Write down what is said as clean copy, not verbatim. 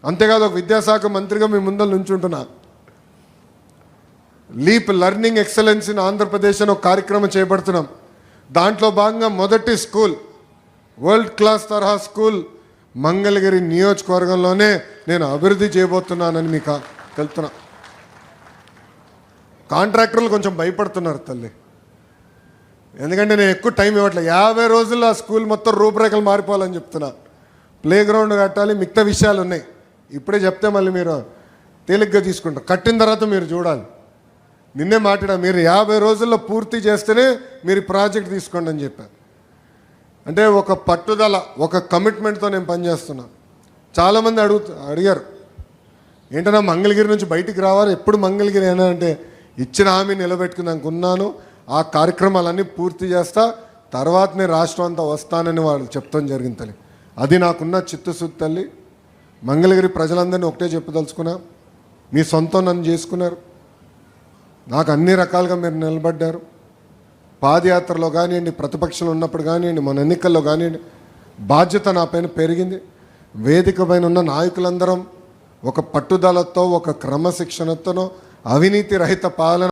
అంతేకాదు ఒక విద్యాశాఖ మంత్రిగా మీ ముందర నుంచుంటున్నా. Leap learning excellence in Andhra Pradesh అని ఒక కార్యక్రమం చేపడుతున్నాం. దాంట్లో భాగంగా మొదటి స్కూల్, వరల్డ్ క్లాస్ తరహా స్కూల్ మంగళగిరి నియోజకవర్గంలోనే నేను అభివృద్ధి చేయబోతున్నానని మీకు తెలుపుతున్నా. కాంట్రాక్టర్లు కొంచెం భయపడుతున్నారు తల్లి, ఎందుకంటే నేను ఎక్కువ టైం ఇవ్వట్లేదు. 50 రోజుల్లో ఆ స్కూల్ మొత్తం రూపురేఖలు మారిపోవాలని చెప్తున్నా. ప్లే గ్రౌండ్ కట్టాలి, మిగతా విషయాలు ఉన్నాయి. ఇప్పుడే చెప్తే మళ్ళీ మీరు తేలిగ్గా తీసుకుంటారు. కట్టిన తర్వాత మీరు చూడాలి. నిన్నే మాట్లాడా, మీరు 50 రోజుల్లో పూర్తి చేస్తేనే మీరు ప్రాజెక్ట్ తీసుకోండి అని చెప్పారు. అంటే ఒక పట్టుదల, ఒక కమిట్మెంట్తో నేను పనిచేస్తున్నా. చాలామంది అడిగారు ఏంటన్నా మంగళగిరి నుంచి బయటికి రావాలి, ఎప్పుడు మంగళగిరి అయినా అంటే ఇచ్చిన హామీ నిలబెట్టుకున్నాక ఉన్నాను. ఆ కార్యక్రమాలన్నీ పూర్తి చేస్తా, తర్వాత నేను రాష్ట్రం అంతా వస్తానని వాళ్ళు చెప్తాం జరిగింది తల్లి. అది నాకున్న చిత్తశుద్ధి తల్లి. మంగళగిరి ప్రజలందరినీ ఒకటే చెప్పదలుచుకున్నా, మీ సొంతం నన్ను చేసుకున్నారు. నాకు అన్ని రకాలుగా మీరు నిలబడ్డారు. పాదయాత్రలో కానివ్వండి, ప్రతిపక్షంలో ఉన్నప్పుడు కానివ్వండి, మన ఎన్నికల్లో కానివ్వండి, బాధ్యత నా పైన పెరిగింది. వేదిక పైన ఉన్న నాయకులందరం ఒక పట్టుదలతో, ఒక క్రమశిక్షణతోనో అవినీతి రహిత పాలన